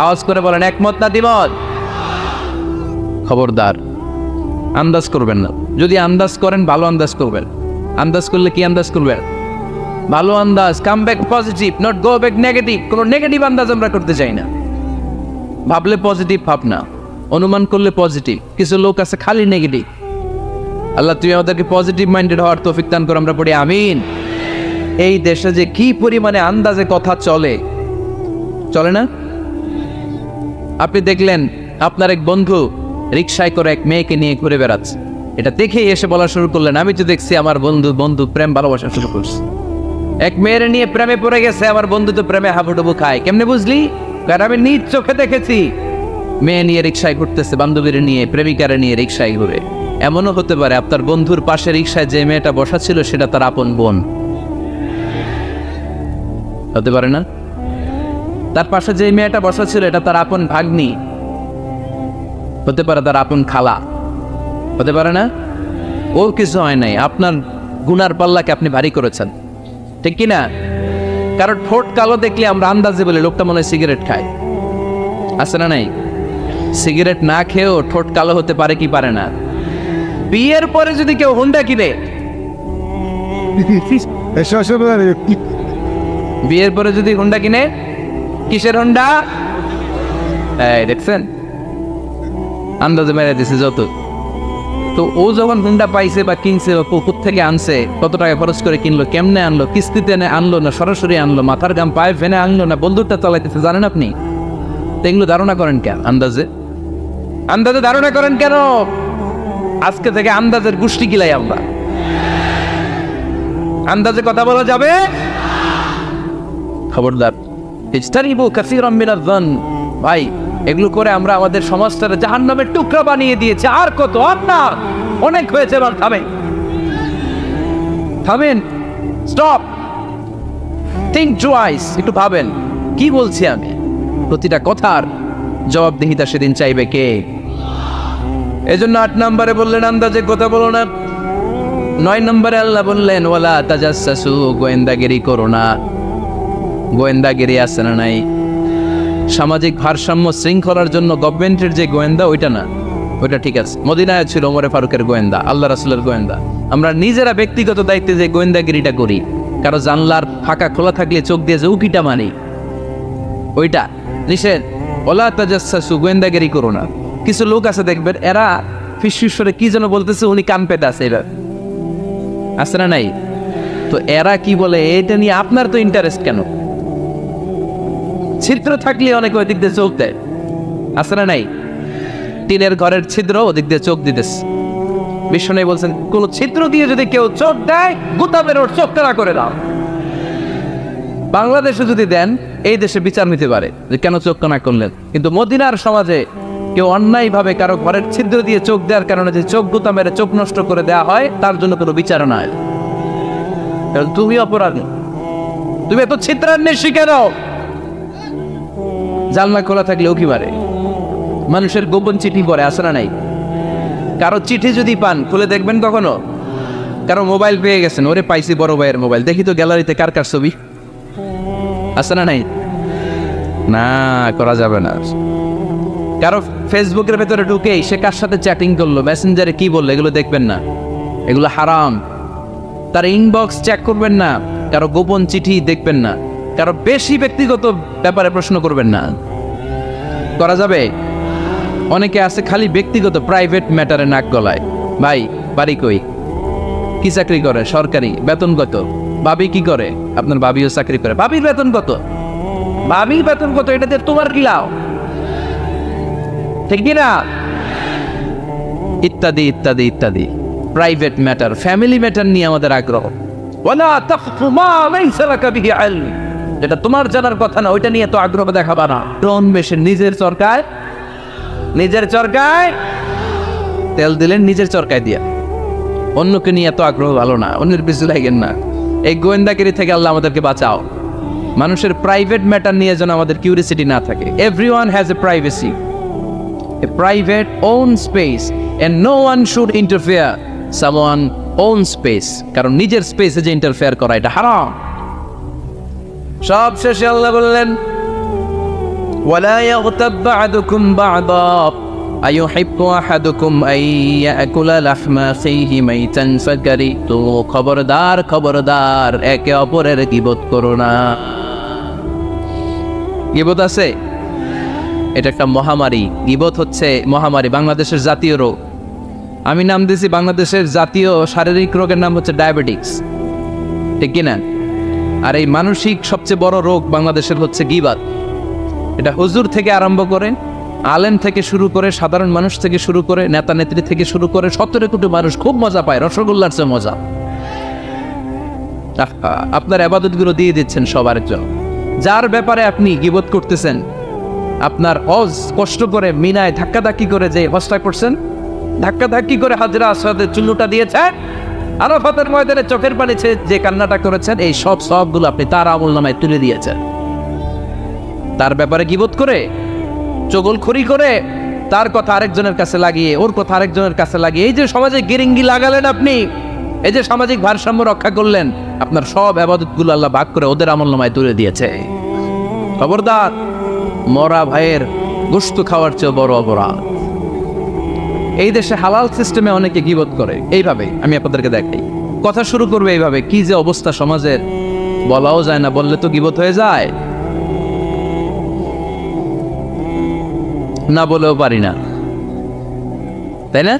আওয়াজ করে বলেন একমত না দ্বিমত? খবরদার আন্দাজ করবেন না। যদি আন্দাজ করেন ভালো আন্দাজ করবেন। আন্দাজ করলে কি আন্দাজ করবেন? ভালো আন্দাজ। Come back positive, not go back negative. কোনো নেগেটিভ আন্দাজ আমরা করতে চাই না। ভাবলে পজিটিভ ভাবনা, অনুমান করলে পজিটিভ। কিছু লোক আছে খালি নেগেটিভ। আল্লাহ তুমি আমাদেরকে পজিটিভ মাইন্ডেড হওয়ার তৌফিক দান করো, আমরা পড়ি আমিন। এই দেশে যে কি পরিমাণে আন্দাজে কথা চলে, চলে না? আপনি দেখলেন আপনার এক বন্ধু রিকশায় করে এক মেয়েকে নিয়ে ঘুরে বেড়াচ্ছে, এটা দেখেই এসে বলা শুরু করলেন আমি তো দেখছি আমার বন্ধু প্রেম ভালোবাসা শুরু করছে। এক মেয়ের নিয়ে প্রেমে পড়ে গেছে, আমার বন্ধু তো প্রেমে হাবুডুবু খায়। কেমনে বুঝলি? কারণ আমি নিজ চোখে দেখেছি। মেয়ে নিয়ে রিকশায় ঘুরতেছে, বান্ধবীর নিয়ে, প্রেমিকারে নিয়ে রিকশায় ঘুরে। এমনও হতে পারে আপনার বন্ধুর পাশে রিকশায় যে মেয়েটা বসা ছিল সেটা তার আপন বোন, হতে পারে না? তার পাশে যে মেয়েটা বসা ছিল এটা তার আপন ভাগ্নি, হতে পারে তার আপন খালা, হতে পারে না? ওর কিছু হয় নাই, আপনার গুনার পাল্লাকে আপনি ভারী করেছেন, ঠিক কিনা? কারণ ঠোঁট কালো দেখলে আমরা আন্দাজে বলি লোকটা মনে হয় সিগারেট খায়, আছে না নাই? সিগারেট না খেয়েও ঠোঁট কালো হতে পারে কি পারে না? বিয়ের পরে যদি কেউ হুন্ডা কিনে, বিয়ের পরে যদি হুন্ডা কিনে, কিসের হুন্ডা? এই দেখছেন আন্দাজে মেরে দিছে যত। তো ও যখন হুন্ডা পাইছে বা কিনছে বা পুকুর থেকে আনছে, কত টাকা খরচ করে কিনলো, কেমনে আনলো, কিস্তিতে আনলো না সরাসরি আনলো, মাথার গাম পায়ে ফেনে আনলো না বন্দুকটা চালাইতেছে, জানেন আপনি? তো এগুলো ধারণা করেন কেন? আন্দাজে ধারণা করেন কেন? আজকে থেকে আন্দাজের গোষ্ঠী গিলাই আমরা। আন্দাজে কথা বলা যাবে? খবরদার। ইজতানিবু কাসীরাম মিনাজ যান। ভাই এগুলো করে আমরা আমাদের সমাজটাকে জাহান্নামের টুকরা বানিয়ে দিয়েছি। আর কত? আর না, অনেক হয়েছে। এবার থামেন, স্টপ, থিঙ্ক টুয়াইস। একটু ভাবেন কি বলছি আমি। প্রতিটা কথার জবাবদিহিতা সেদিন চাইবে কে? এজন্য 8 নম্বরে বললেন আন্দাজে কথা বলো না। 9 নম্বরে আল্লাহ বললেন ওয়ালা তাজাসসু, গোয়েন্দাগিরি করো না। গোয়েন্দাগিরি আছে না নাই? সামাজিক ভারসাম্য শৃঙ্খলার জন্য গভর্নমেন্টের যে গোয়েন্দা ওইটা না, ওইটা ঠিক আছে। মদিনায় ছিল ওমরে ফারুকের গোয়েন্দা, আল্লাহ রাসূলের গোয়েন্দা। আমরা নিজেরা ব্যক্তিগত দায়িত্বে যে গোয়েন্দাগিরিটা করি, কারো জানলার ফাঁকা খোলা থাকলে চোখ দিয়ে যে উকিটা মানি, ওইটা নিষেধ। ওয়ালা তাজাসসু, গোয়েন্দাগিরি করো না। কিছু লোক আছে দেখবেন এরা ফিসফিসরে কি যেন বলতেছে, উনি কান পেতে আছে, এরা আছে না নাই? তো এরা কি বলে এটা নিয়ে আপনার তো ইন্টারেস্ট কেন? ছিদ্র থাকলে অনেকে ওই দিক দিয়ে চোখ দেয়, আছে না নাই? টিনের ঘরের ছিদ্র ওদিক দিয়ে চোখ দিতেছে। বিষ্ণু বলছেন কোন ছিদ্র দিয়ে যদি কেউ চোখ দেয় গুতা বের ওর চোখ কানা করে দাও। বাংলাদেশে যদি দেন এই দেশে বিচার নিতে পারে যে কেন চোখ কানা করলেন, কিন্তু মদিনার সমাজে কেউ অন্যায় ভাবে কারো ঘরের ছিদ্র দিয়ে চোখ দেওয়ার কারণে যে চোখ গুতা মেরে চোখ নষ্ট করে দেওয়া হয় তার জন্য কোনো বিচার নাই। তুমি অপরাধী, তুমি এত ছিদ্রান্বেষী কেন? জানলা খোলা থাকলে উকি মারে, মানুষের গোপন চিঠি পড়ে, আসে না নাই? কারো চিঠি যদি পান খুলে দেখবেন কখনো? কারো মোবাইল পেয়ে গেছেন, ওরে পাইছি বড় ভাইয়ের মোবাইল, দেখি তো গ্যালারিতে কার কার ছবি, আসে না নাই? না, করা যাবে না। কারো ফেসবুকের ভেতরে ঢুকে সে কার সাথে চ্যাটিং করলো, মেসেঞ্জারে কি বললো, এগুলো দেখবেন না, এগুলো হারাম। তার ইনবক্স চেক করবেন না, কারো গোপন চিঠি দেখবেন না, কারো বেশি ব্যক্তিগত ব্যাপারে প্রশ্ন করবেন না। করা যাবে? অনেকে আছে খালি ব্যক্তিগত প্রাইভেট ম্যাটারে নাক গলায়। ভাই বাড়ি কই, কি চাকরি করে, সরকারি, বেতন কত? ভাবি কি করে? আপনার ভাবিও চাকরি করে, ভাবির বেতন কত? ভাবির বেতন কত? এটাতে তোমার কি লাভ? ঠিক না? ইত্যাদি ইত্যাদি ইত্যাদি প্রাইভেট ম্যাটার, ফ্যামিলি ম্যাটার নিয়ে আমাদের আগ্রহ। ওয়ালা তাকফু মা লাইসা লাকা বিহি ইলম, যেটা তোমার জানার কথা না ওইটা নিয়ে তো আগ্রহ দেখাবা না। ডন মেশে নিজের সরকার নিজের চরকায় তেল দিলেন, নিজের চরকায় দিয়া। অন্যকে নিয়ে এত আগ্রহ ভালো না, অন্যের পিছু লাগেন না। এই গোয়েন্দাগিরি থেকে আল্লাহ আমাদেরকে বাঁচাও। মানুষের প্রাইভেট ম্যাটার নিয়ে যেন আমাদের কিউরিসিটি না থাকে। Everyone has a privacy, a private own space, and no one should interfere someone own space. কারণ নিজের স্পেসে যে ইন্টারফেয়ার করা এটা হারাম। সব শেষে আল্লাহ বললেন, ওয়ালা ইয়াগতাব বা'দুকুম বা'দা আইয়ুহিব্বু আহাদুকুম আইয়াকুলা লাহমা আখিহি মাইতান ফাকারিতুমু। খবরদার খবরদার, একে অপরের গীবত করো না। গীবত আছে, এটা একটা মহামারী। গীবত হচ্ছে মহামারী, বাংলাদেশের জাতীয় রোগ। আমি নাম দিয়েছি বাংলাদেশের জাতীয় শারীরিক রোগের নাম হচ্ছে ডায়াবেটিক্স, ঠিক কিনা? আর এই মানসিক সবচেয়ে বড় রোগ বাংলাদেশের হচ্ছে গীবত। এটা হুজুর থেকে আরম্ভ করে, আলেম থেকে শুরু করে, সাধারণ মানুষ থেকে শুরু করে, নেতা নেত্রী থেকে শুরু করে 17 কোটি মানুষ খুব মজা পায়, রসগোল্লার চেয়ে মজা। আপনার ইবাদতগুলো দিয়ে দিচ্ছেন সবার জন্য। যার ব্যাপারে আপনি গীবত করতেছেন, আপনার হজ কষ্ট করে মিনায় ধাক্কাধাক্কি করে যে হজটা করছেন, ধাক্কাধাক্কি করে হাজরা আসওয়াদের চুল্লুটা দিয়েছেন, আরাফাতের ময়দানে চোখের পানি ছেড়ে যে কান্নাটা করেছেন, এই সব সবগুলো আপনি তার আমলনামায় তুলে দিয়েছেন। তার ব্যাপারে গীবত করে, চগলখড়ি করে, তার কথা আরেকজনের কাছে লাগিয়ে, ওর কথা আরেকজনের কাছে লাগিয়ে, এই যে সমাজে গিরিঙ্গি লাগালেন আপনি, এই যে সামাজিক ভারসাম্য রক্ষা করলেন, আপনার সব ইবাদতগুলো আল্লাহ ভাগ করে ওদের আমলনামায় তুলে দিয়েছে। খবরদার, মরা ভাইয়ের গোশত খাওয়ার চেয়ে বড় অপরাধ। এই দেশে হালাল সিস্টেমে অনেকে গীবত করে এইভাবে। আমি আপনাদেরকে দেখাই, কথা শুরু করবে এইভাবে। কি যে অবস্থা সমাজের, বলাও যায় না, বললে তো গীবত হয়ে যায়, না বলেও পারি না, তাই না?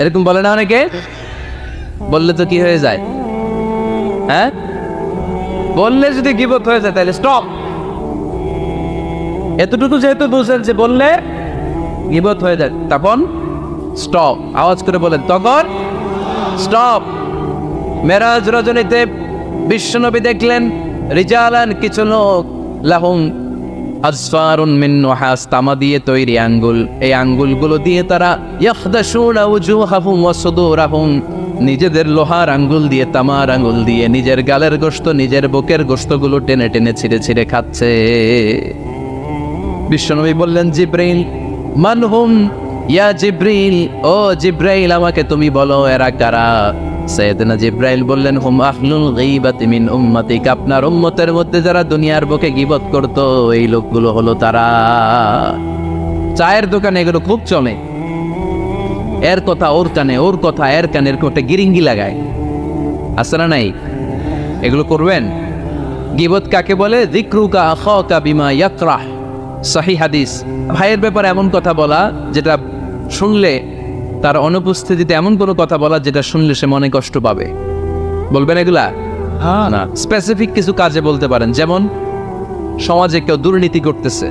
এরকম বলে না অনেকে? বললে তো কি হয়ে যায়? হ্যাঁ, বললে যদি গীবত হয়ে যায় তাহলে স্টপ। এতটুকু যেহেতু বুঝেন যে বললে গীবত হয়ে যায়, তখন স্টপ। আওয়াজ করে বলেন, তখন স্টপ। মেরাজ রজনীতে বিশ্বনবী দেখলেন রিজালান, কিছু লোক, লাহুম আসফারুন মিন নুহাস, তামা দিয়ে তৈরি আঙ্গুল। এই আঙ্গুলগুলো দিয়ে তারা ইয়াখদাশুনা উজুহাহুম ওয়া সুদুরাহুম, নিজেদের লোহার আঙ্গুল দিয়ে, তামার আঙ্গুল দিয়ে নিজের গালের গোশত, নিজের বুকের গোশতগুলো টেনে টেনে ছিঁড়ে ছিঁড়ে খাচ্ছে। বিশ্বনবী বললেন, জিব্রাইল, মানহুম ইয়া জিব্রাইল, ও জিব্রাইল আমাকে তুমি বলো এরা কারা? সাইয়েদনা জিব্রাইল বললেন, হুম আহলুল গীবাতি মিন উম্মতিক, আপনার উম্মতের মধ্যে যারা দুনিয়ার বুকে গীবত করত, এই লোকগুলো হলো তারা। চায়ের দোকানে এগুলো খুব চলে, এর কথা ওর কানে, ওর কথা এর কানের কোটে গিরিঙ্গি লাগায়, আছে না নাই? এগুলো করবেন। গীবত কাকে বলে? যিকরুকা আখাকা বিমা ইয়াকরাহ, সহিহ হাদিস। ভাইয়ের ব্যাপারে এমন কথা বলা যেটা শুনলে, তার অনুপস্থিতিতে এমন কোনো কথা বলা যেটা শুনলে সে মনে কষ্ট পাবে। বলবেন এগুলা? না, স্পেসিফিক কিছু কাজে বলতে পারেন। যেমন সমাজে কেউ দুর্নীতি করতেছে,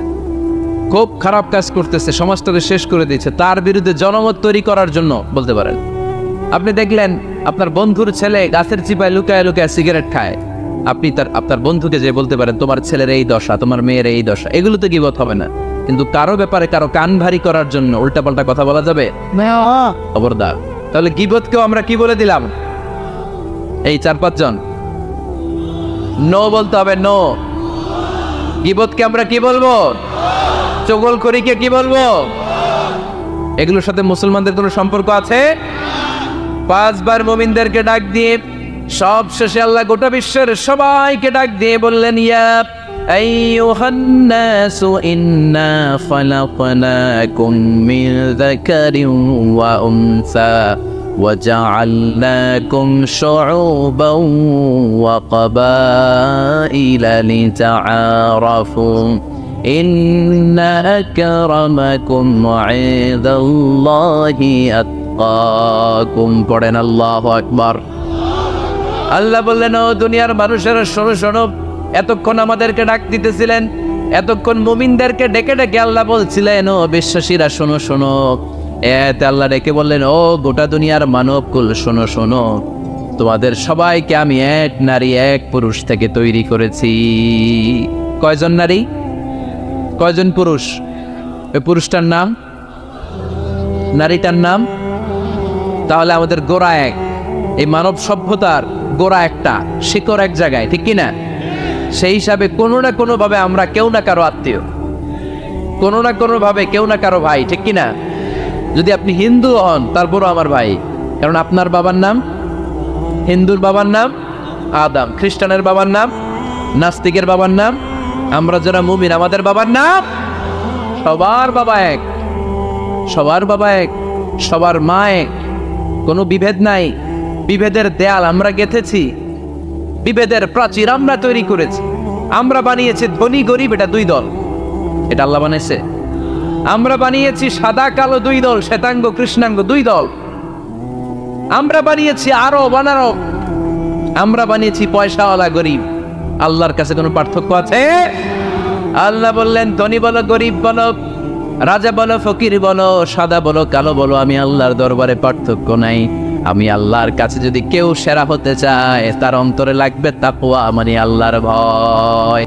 খুব খারাপ কাজ করতেছে, সমাজটাকে শেষ করে দিচ্ছে, তার বিরুদ্ধে জনমত তৈরি করার জন্য বলতে পারেন। আপনি দেখলেন আপনার বন্ধুর ছেলে গাছের চিপায় লুকায় লুকায় সিগারেট খায়, আপনি আপনার বন্ধুকে যে বলতে পারেন, তোমার ছেলের এই দশা, তোমার মেয়ের এই দশা। এগুলো তো গীবত হবে না, কিন্তু কারো ব্যাপারে কারো কান ভারী করার জন্য উল্টাপাল্টা কথা বলা যাবে? খবরদার। তাহলে গীবতকেও আমরা কি বলে দিলাম? এই 4-5 জন নো বলতে হবে, নো। গীবতকে আমরা কি বলবো? চগলখড়িকে কি বলবো? এগুলোর সাথে মুসলমানদের কোনো সম্পর্ক আছে? 5 বার মুমিনদেরকে ডাক দিয়ে সব শেষে আল্লাহ গোটা বিশ্বের সবাইকে ডাক দিয়ে বললেন, ইয়া আইয়ুহান নাসু ইন্না খালাকনাকুম মিন যাকারিন ওয়া উনসা ওয়া জাআলনাকুম শুউবান ওয়া ক্বাবাইলা লিতাআরাফু ইন্না আকরামাকুম ইনদাল্লাহি আতকাকুম। পড়েন আল্লাহু আকবার। আল্লাহ বললেন, ও দুনিয়ার মানুষেরা শোনো শোনো, এতক্ষণ আমাদেরকে ডাক দিতেছিলেন, এতক্ষণ মুমিনদেরকে ডেকে ডেকে আল্লাহ বলছিলেন, ও বিশ্বাসীরা শোনো শোনো। এতে আল্লাহ ডেকে বললেন, ও গোটা দুনিয়ার মানবকুল শোনো শোনো, তোমাদের সবাইকে আমি এক নারী এক পুরুষ থেকে তৈরি করেছি। কয়জন নারী, কয়জন পুরুষ? ওই পুরুষটার নাম নারীটার নাম? তাহলে আমাদের গোড়া এক, এই মানব সভ্যতার গোড়া একটা, শিকড় এক জায়গায়, ঠিক কিনা? সেই হিসাবে কোনো না কোনো ভাবে আমরা কেউ না কারো আত্মীয়, কোনো না কোনো ভাবে কেউ না কারো ভাই, ঠিক কিনা? যদি আপনি হিন্দু হন তারপরও আমার ভাই, কারণ আপনার বাবার নাম, হিন্দুর বাবার নাম আদম, খ্রিস্টানের বাবার নাম, নাস্তিকের বাবার নাম, আমরা যারা মুমিন আমাদের বাবার নাম, সবার বাবা এক, সবার বাবা এক, সবার মা এক, কোনো বিভেদ নাই। বিভেদের দেয়াল আমরা গেঁথেছি, বিভেদের প্রাচীর আমরা তৈরি করেছি, আমরা বানিয়েছি ধনী গরিব এটা দুই দল, এটা আল্লাহ বানিয়েছে। আমরা বানিয়েছি সাদা কালো দুই দল, শ্বেতাঙ্গ কৃষ্ণাঙ্গ দুই দল, আমরা বানিয়েছি আরব অনারব, আমরা বানিয়েছি পয়সাওয়ালা গরিব। আল্লাহর কাছে কোনো পার্থক্য আছে? আল্লাহ বললেন ধনী বলো গরিব বলো, রাজা বলো ফকির বলো, সাদা বলো কালো বলো, আমি আল্লাহর দরবারে পার্থক্য নাই। আমি আল্লাহর কাছে যদি কেউ সেরা হতে চায় তার অন্তরে লাগবে তাকওয়া, মানে আল্লাহর ভয়।